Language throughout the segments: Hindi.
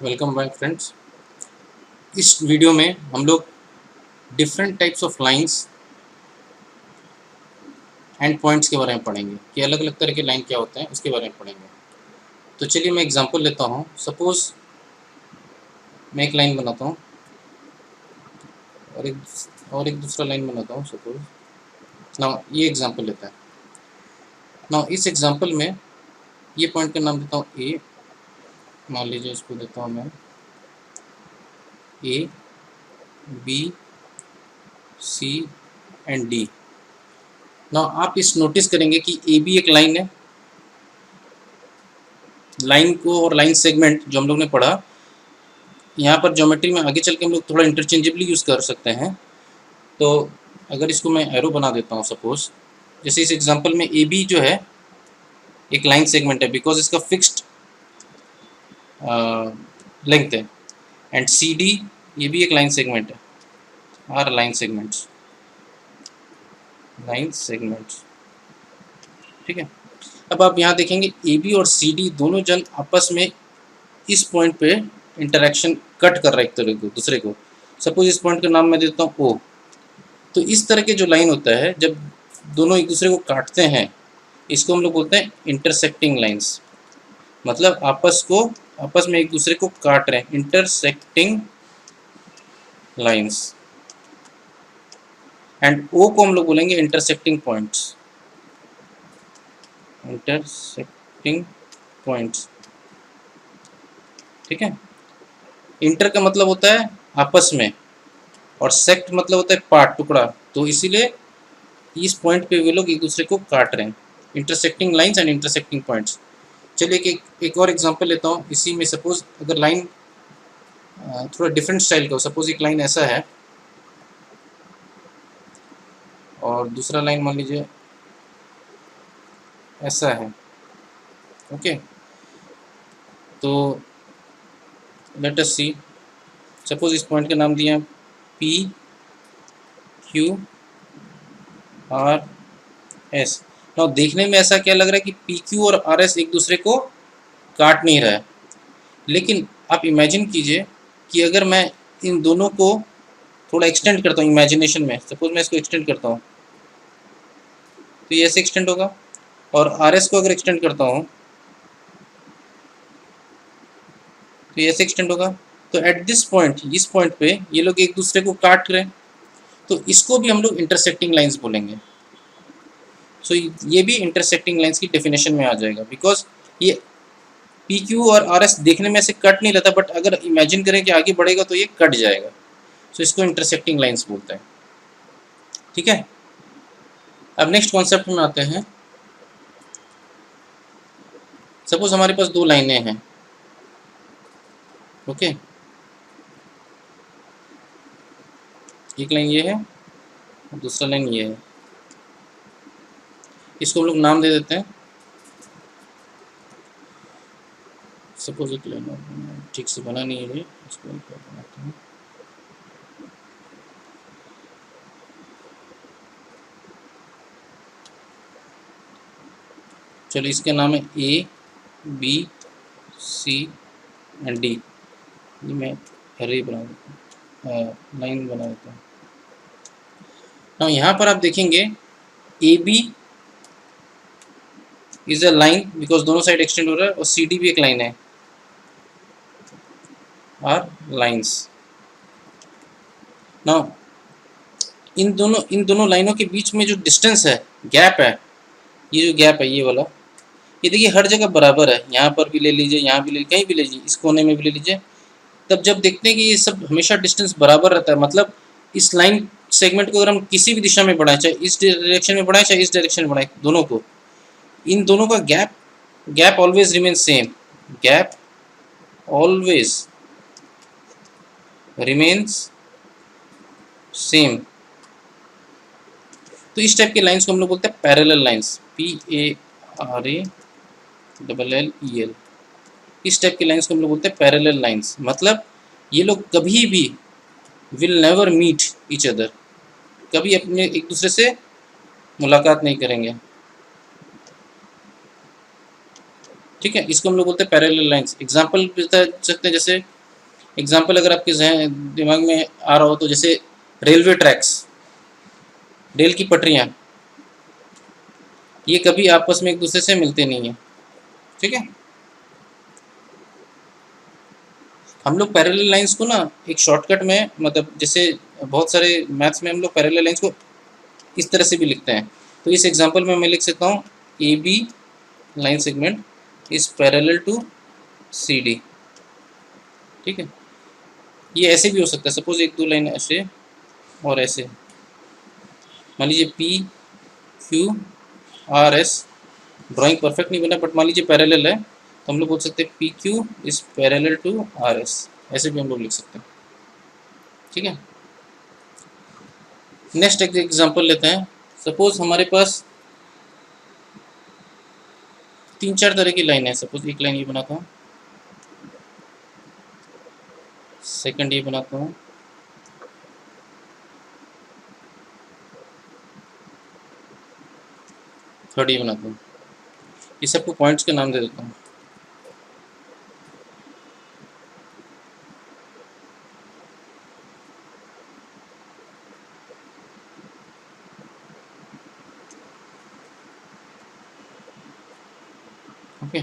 Welcome back friends. इस वीडियो में हम लोग different types of lines and points के बारे में पढ़ेंगे कि अलग अलग तरह के लाइन क्या होते हैं, उसके बारे में पढ़ेंगे। तो चलिए मैं एग्जांपल लेता हूँ। सपोज मैं एक लाइन बनाता हूँ और एक दूसरा लाइन बनाता हूँ। सपोज ना ये एग्जांपल लेता है ना। इस एग्जांपल में ये पॉइंट का नाम देता हूँ ए। मान लीजिए इसको देता हूँ मैं ए, बी, सी एंड डी। ना आप इस नोटिस करेंगे कि ए बी एक लाइन है। लाइन को और लाइन सेगमेंट जो हम लोग ने पढ़ा, यहाँ पर ज्योमेट्री में आगे चल के हम लोग थोड़ा इंटरचेंजेबली यूज़ कर सकते हैं। तो अगर इसको मैं एरो बना देता हूँ, सपोज जैसे इस एग्जांपल में ए बी जो है एक लाइन सेगमेंट है, बिकॉज इसका फिक्स्ड लेंथ है। एंड सी डी ये भी एक लाइन सेगमेंट है। आर लाइन सेगमेंट्स, ठीक है। अब आप यहाँ देखेंगे ए बी और सी डी दोनों जन आपस में इस पॉइंट पे इंटरेक्शन कट कर रहा है एक तरह को दूसरे को। सपोज इस पॉइंट का नाम मैं देता हूँ ओ। तो इस तरह के जो लाइन होता है जब दोनों एक दूसरे को काटते हैं, इसको हम लोग बोलते हैं इंटरसेक्टिंग लाइंस। मतलब आपस में एक दूसरे को काट रहे हैं, इंटरसेक्टिंग लाइंस। एंड ओ को हम लोग बोलेंगे इंटरसेक्टिंग पॉइंट्स, ठीक है। इंटर का मतलब होता है आपस में और सेक्ट मतलब होता है पार्ट, टुकड़ा। तो इसीलिए इस पॉइंट पे वे लोग एक दूसरे को काट रहे हैं, intersecting lines and intersecting points. चलिए एक और एग्जांपल लेता हूँ इसी में। सपोज अगर लाइन थोड़ा डिफरेंट स्टाइल का हो, सपोज एक लाइन ऐसा है और दूसरा लाइन मान लीजिए ऐसा है, ओके। तो लेट अस सी। सपोज इस पॉइंट का नाम दिया P Q R S. Now देखने में ऐसा क्या लग रहा है कि पी क्यू और आर एस एक दूसरे को काट नहीं रहा है, लेकिन आप इमेजिन कीजिए कि अगर मैं इन दोनों को थोड़ा एक्सटेंड करता हूँ इमेजिनेशन में। सपोज मैं इसको एक्सटेंड करता हूँ तो ये ऐसे एक्सटेंड होगा, और आर एस को अगर एक्सटेंड करता हूँ तो ये ऐसे एक्सटेंड होगा। तो एट दिस पॉइंट, इस पॉइंट पे ये लोग एक दूसरे को काट रहे हैं, तो इसको भी हम लोग इंटरसेक्टिंग लाइंस बोलेंगे। सो ये भी इंटरसेक्टिंग लाइंस की डेफिनेशन में आ जाएगा, बिकॉज ये पी क्यू और आर एस देखने में ऐसे कट नहीं रहता, बट अगर इमेजिन करें कि आगे बढ़ेगा तो ये कट जाएगा। सो इसको इंटरसेक्टिंग लाइंस बोलते हैं, ठीक है। अब नेक्स्ट कॉन्सेप्ट में आते हैं। सपोज हमारे पास दो लाइनें हैं, ओके। एक लाइन ये है और दूसरा लाइन ये है। इसको हम लोग नाम दे देते हैं। सपोज एक लाइन ठीक से बना नहीं है, इसको बनाते हैं। चलो इसका नाम है A B C and D. ये मैं एरे बना देता हूँ, लाइन बना देता हूँ। ना यहाँ पर आप देखेंगे A B is a line because दोनों साइड एक्सटेंड हो रहा है, और सी डी भी एक लाइन है, आर लाइंस। ना इन दोनों लाइनों के बीच में जो डिस्टेंस है, गैप है, ये जो गैप है ये वाला, ये देखिए हर जगह बराबर है। यहाँ पर भी ले लीजिए, यहाँ भी ले लीजिए, कहीं भी ले लीजिए, इस कोने में भी ले लीजिए। तब जब देखते हैं कि ये सब हमेशा डिस्टेंस बराबर रहता है, मतलब इस लाइन सेगमेंट को अगर हम किसी भी दिशा में बढ़ाएं, चाहे इस डायरेक्शन में बढ़ाएं चाहे इस डायरेक्शन में बढ़ाएं, दोनों को, इन दोनों का gap always remain same. Gap always remains same. तो इस टाइप के लाइंस को हम लोग बोलते हैं पैरेलल लाइंस, PARALLEL। इस टाइप के लाइंस को हम लोग बोलते हैं पैरेलल लाइंस। मतलब ये लोग कभी भी will never meet each other, कभी अपने एक दूसरे से मुलाकात नहीं करेंगे। ठीक है, इसको हम लोग बोलते हैं पैरेलल लाइंस। एग्जाम्पल बता सकते हैं, जैसे एग्जाम्पल अगर आपके दिमाग में आ रहा हो तो जैसे रेलवे ट्रैक्स, रेल की पटरियाँ, ये कभी आपस में एक दूसरे से मिलते नहीं है। ठीक है, हम लोग पैरेलल लाइंस को ना एक शॉर्टकट में, मतलब जैसे बहुत सारे मैथ्स में हम लोग पैरेलल लाइंस को इस तरह से भी लिखते हैं। तो इस एग्जांपल में मैं लिख सकता हूँ A B line segment is parallel to C D. ठीक है, ये ऐसे भी हो सकता है, सपोज एक दो लाइन ऐसे और ऐसे, मान लीजिए P Q R S, drawing perfect नहीं बना बट मान लीजिए पैरेलल है, तो हम लोग बोल सकते हैं P Q is parallel to R S, ऐसे भी हम लोग लिख सकते हैं। ठीक है, नेक्स्ट एक एग्जांपल लेते हैं। सपोज हमारे पास तीन चार तरह की लाइन है। सपोज एक लाइन ये बनाता हूँ, सेकंड ये बनाता हूँ, थर्ड ये बनाता हूँ। इस सबको पॉइंट्स के नाम दे देता हूँ। ओके,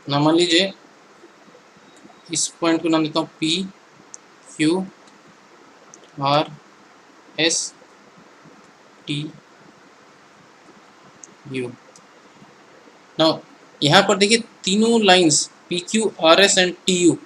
ना मान लीजिए इस पॉइंट को नाम देता हूँ P Q R S T U. ना यहाँ पर देखिए तीनों lines P Q R S and T you,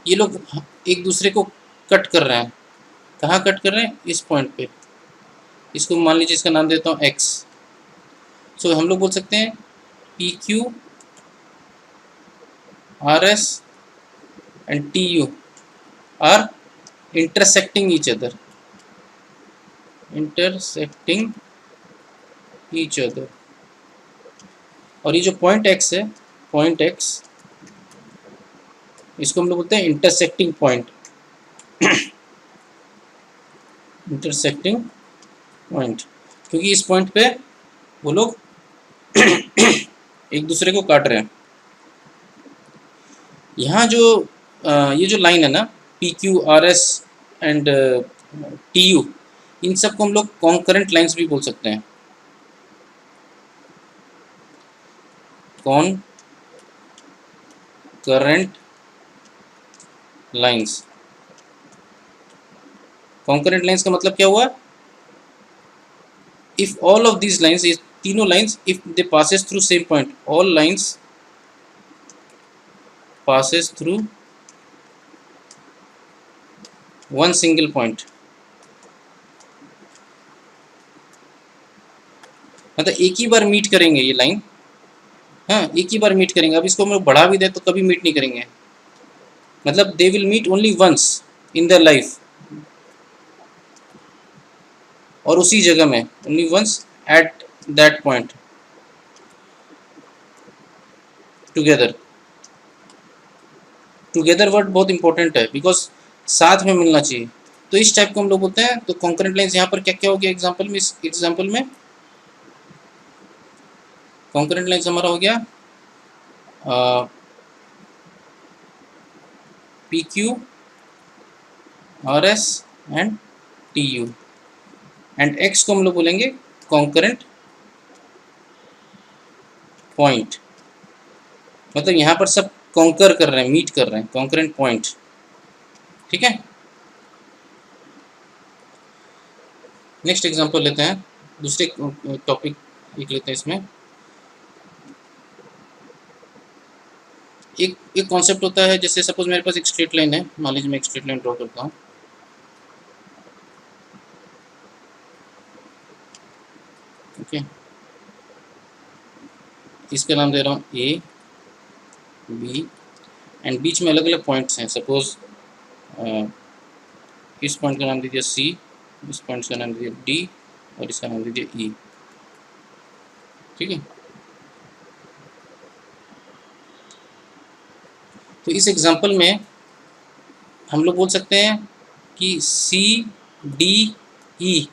ये लोग एक दूसरे को कट कर रहे हैं। कहाँ कट कर रहे हैं? इस पॉइंट पे। इसको मान लीजिए इसका नाम देता हूँ एक्स। सो हम लोग बोल सकते हैं P Q R S and T U are intersecting each other, intersecting each other। और ये जो पॉइंट एक्स है, पॉइंट एक्स, इसको हम लोग बोलते हैं इंटरसेक्टिंग पॉइंट, इंटरसेक्टिंग पॉइंट, क्योंकि इस पॉइंट पे वो लोग एक दूसरे को काट रहे हैं। यहाँ जो ये जो लाइन है ना P Q R S and T U, इन सबको हम लोग कॉन्करेंट लाइंस भी बोल सकते हैं। कॉन्करेंट लाइंस, कॉन्करेंट लाइंस का मतलब क्या हुआ? If all of these lines, ये तीनों lines, if they passes through same point, all lines passes through one single point, मतलब एक ही बार मीट करेंगे ये लाइन। हाँ, एक ही बार मीट करेंगे। अब इसको हम लोग बढ़ा भी दें तो कभी मीट नहीं करेंगे, मतलब they will meet only once in their life, और उसी जगह में, only once at that point together. Together word बहुत इंपॉर्टेंट है, बिकॉज साथ में मिलना चाहिए। तो इस टाइप को हम लोग बोलते हैं। तो कॉन्करेंट लाइंस यहाँ पर क्या क्या हो गया एग्जाम्पल में? इस एग्जाम्पल में कॉन्करेंट लाइंस हमारा हो गया P Q R S and T you, and x को हम लोग बोलेंगे कॉन्करेंट पॉइंट, मतलब यहाँ पर सब कॉन्कर कर रहे हैं, मीट कर रहे हैं, कॉन्करेंट पॉइंट। ठीक है, नेक्स्ट एग्जांपल लेते हैं, दूसरे टॉपिक लिख लेते हैं। इसमें एक कॉन्सेप्ट होता है, जैसे सपोज मेरे पास एक स्ट्रेट लाइन है, मान लीजिए मैं एक स्ट्रेट लाइन ड्रॉ करता हूँ। ओके, इसका नाम दे रहा हूँ ए बी, एंड बीच में अलग अलग पॉइंट्स हैं। सपोज इस पॉइंट का नाम दीजिए सी, इस पॉइंट का नाम दीजिए डी, और इसका नाम दीजिए ई। ठीक है, तो इस एग्जांपल में हम लोग बोल सकते हैं कि सी डी ई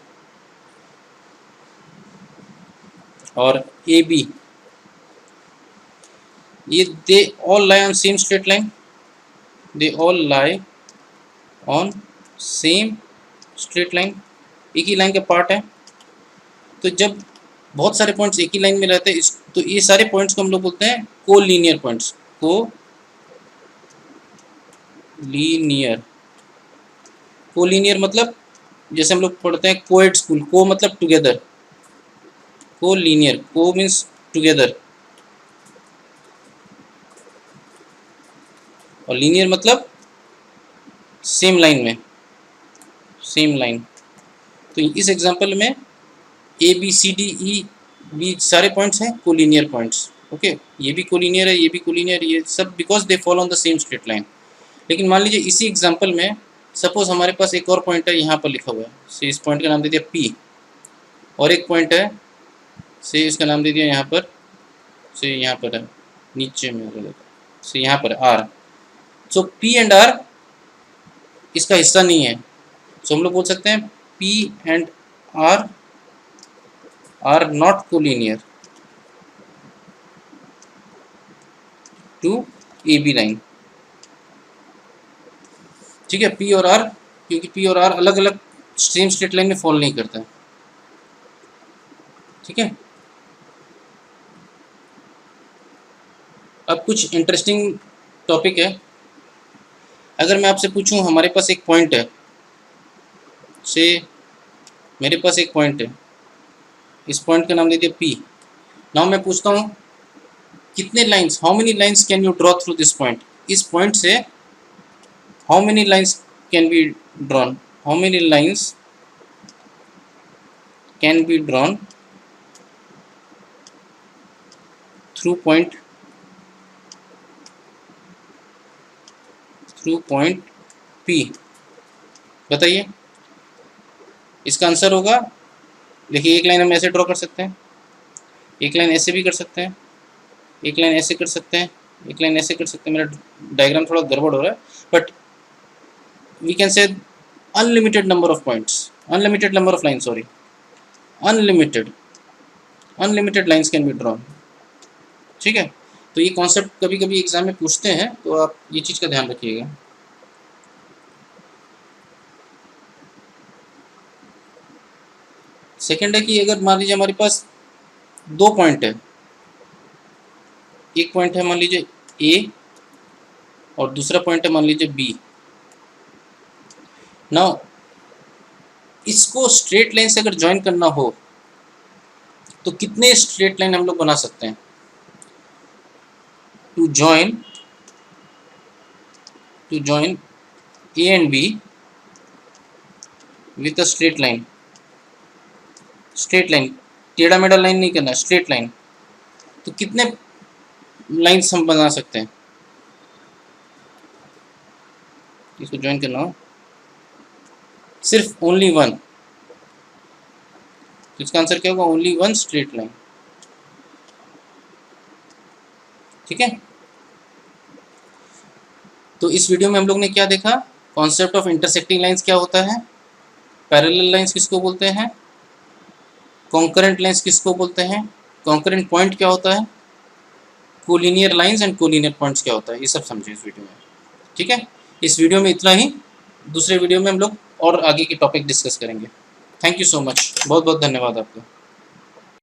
और ए बी, ये they all lie on same straight line, they all lie on same straight line, एक ही लाइन का पार्ट है। तो जब बहुत सारे पॉइंट्स एक ही लाइन में रहते हैं तो ये सारे पॉइंट्स को हम लोग बोलते हैं कोलिनियर पॉइंट्स। कोलिनियर, कोलिनियर मतलब जैसे हम लोग पढ़ते हैं कोएड स्कूल, को मतलब together, collinear, co means together और लीनियर मतलब सेम लाइन में, सेम लाइन। तो इस एग्जांपल में A B C D E B सारे पॉइंट्स हैं कोलिनियर पॉइंट्स। ओके, ये भी कोलिनियर है, ये भी कोलिनियर, ये सब because they follow on the same straight line. लेकिन मान लीजिए इसी एग्जांपल में सपोज हमारे पास एक और पॉइंट है, यहाँ पर लिखा हुआ है, से इस पॉइंट का नाम दे दिया पी, और एक पॉइंट है से इसका नाम दे दिया यहाँ पर, से यहाँ पर है नीचे में, से यहाँ पर R. So P and R इसका हिस्सा नहीं है, सो हम लोग बोल सकते हैं P and R are not collinear to A B line. ठीक है, पी और आर, क्योंकि पी और आर अलग अलग सेम स्ट्रेट लाइन में फॉलो नहीं करता है। ठीक है, अब कुछ इंटरेस्टिंग टॉपिक है। अगर मैं आपसे पूछूं हमारे पास एक पॉइंट है, से मेरे पास एक पॉइंट है, इस पॉइंट का नाम दे दिया पी। नाउ मैं पूछता हूँ कितने lines, how many lines can you draw through this point, इस पॉइंट से how many lines can be drawn, how many lines can be drawn through point P, बताइए। इसका आंसर होगा, देखिए एक लाइन हम ऐसे ड्रॉ कर सकते हैं, एक लाइन ऐसे भी कर सकते हैं, एक लाइन ऐसे कर सकते हैं, एक लाइन ऐसे कर सकते हैं। मेरा डायग्राम थोड़ा गड़बड़ हो रहा है, but we can say unlimited number of points, unlimited number of line, sorry, unlimited lines can be drawn. ठीक है, तो ये कॉन्सेप्ट कभी कभी एग्जाम में पूछते हैं, तो आप ये चीज़ का ध्यान रखिएगा। सेकेंड है कि अगर मान लीजिए हमारे पास दो पॉइंट है, एक पॉइंट है मान लीजिए ए और दूसरा पॉइंट है मान लीजिए बी। नाउ इसको स्ट्रेट लाइन से अगर ज्वाइन करना हो तो कितने स्ट्रेट लाइन हम लोग बना सकते हैं? To join A and B with a straight line, straight line, टेढ़ा मेढ़ा लाइन नहीं करना, स्ट्रेट लाइन। तो कितने लाइंस हम बना सकते हैं? इसको ज्वाइन करना हो सिर्फ ओनली वन, तो इसका आंसर क्या होगा? Only one straight line. ठीक है, तो इस वीडियो में हम लोग ने क्या देखा? कॉन्सेप्ट ऑफ इंटरसेक्टिंग लाइंस क्या होता है, पैरेलल लाइंस किसको बोलते हैं, कॉन्करेंट लाइंस किसको बोलते हैं, कॉन्करेंट पॉइंट क्या होता है, collinear lines and collinear points क्या होता है, ये सब समझे इस वीडियो में। ठीक है, इस वीडियो में इतना ही, दूसरे वीडियो में हम लोग और आगे की टॉपिक डिस्कस करेंगे। थैंक यू सो मच, बहुत बहुत धन्यवाद आपका।